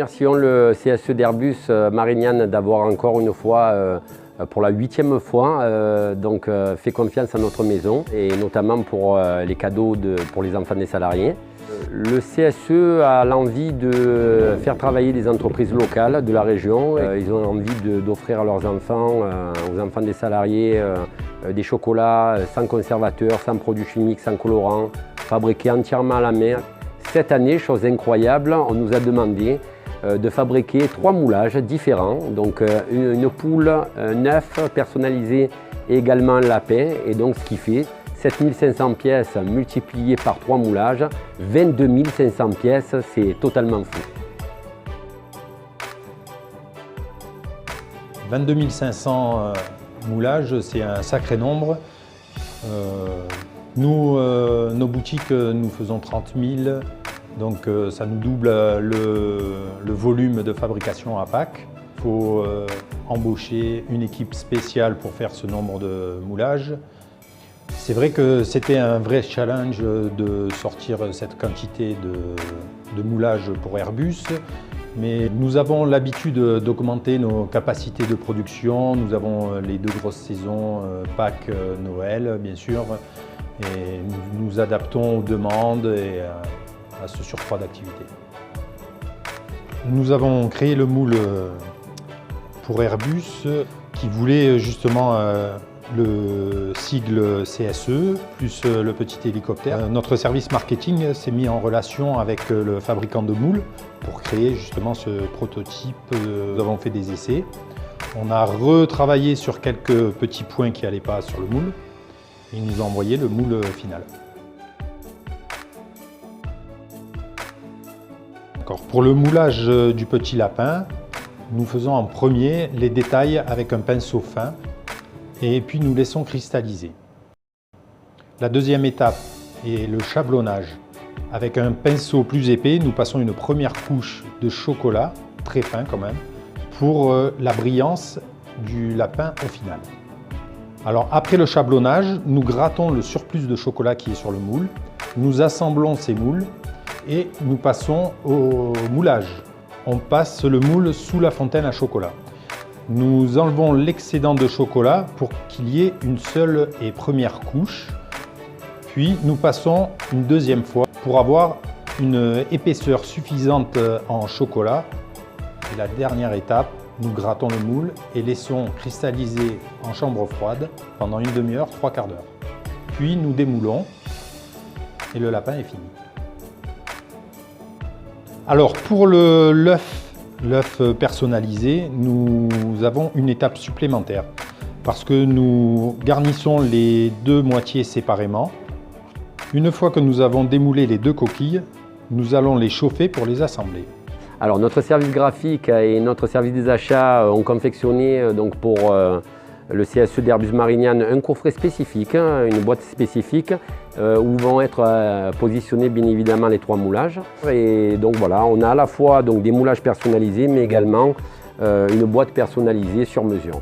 remercions le CSE d'Airbus Marignane d'avoir encore une fois, pour la 8e fois, fait confiance à notre maison et notamment pour les cadeaux pour les enfants des salariés. Le CSE a l'envie de faire travailler les entreprises locales de la région. Ils ont envie d'offrir à leurs enfants, aux enfants des salariés, des chocolats sans conservateur, sans produits chimiques, sans colorants, fabriqués entièrement à la main. Cette année, chose incroyable, on nous a demandé de fabriquer 3 moulages différents. Donc une poule, 9 personnalisée et également un lapin. Et donc ce qui fait 7500 pièces multipliées par 3 moulages, 22 500 pièces, c'est totalement fou. 22 500 moulages, c'est un sacré nombre. Nous, nos boutiques, nous faisons 30 000, donc ça nous double le volume de fabrication à Pâques. Il faut embaucher une équipe spéciale pour faire ce nombre de moulages. C'est vrai que c'était un vrai challenge de sortir cette quantité de moulages pour Airbus, mais nous avons l'habitude d'augmenter nos capacités de production. Nous avons les 2 grosses saisons, Pâques, Noël, bien sûr, et nous nous adaptons aux demandes et à ce surcroît d'activité. Nous avons créé le moule pour Airbus qui voulait justement le sigle CSE plus le petit hélicoptère. Notre service marketing s'est mis en relation avec le fabricant de moules pour créer justement ce prototype. Nous avons fait des essais. On a retravaillé sur quelques petits points qui n'allaient pas sur le moule. Et il nous a envoyé le moule final. Pour le moulage du petit lapin, nous faisons en premier les détails avec un pinceau fin et puis nous laissons cristalliser. La deuxième étape est le chablonnage. Avec un pinceau plus épais, nous passons une première couche de chocolat, très fin quand même, pour la brillance du lapin au final. Alors après le chablonnage, nous grattons le surplus de chocolat qui est sur le moule, nous assemblons ces moules et nous passons au moulage. On passe le moule sous la fontaine à chocolat. Nous enlevons l'excédent de chocolat pour qu'il y ait une seule et première couche. Puis nous passons une deuxième fois pour avoir une épaisseur suffisante en chocolat. Et la dernière étape, nous grattons le moule et laissons cristalliser en chambre froide pendant une demi-heure, 3/4 d'heure. Puis nous démoulons et le lapin est fini. Alors pour l'œuf personnalisé, nous avons une étape supplémentaire parce que nous garnissons les 2 moitiés séparément. Une fois que nous avons démoulé les 2 coquilles, nous allons les chauffer pour les assembler. Alors notre service graphique et notre service des achats ont confectionné pour le CSE d'Airbus Marignane un coffret spécifique, une boîte spécifique où vont être positionnés bien évidemment les 3 moulages. Et donc voilà, on a à la fois des moulages personnalisés mais également une boîte personnalisée sur mesure.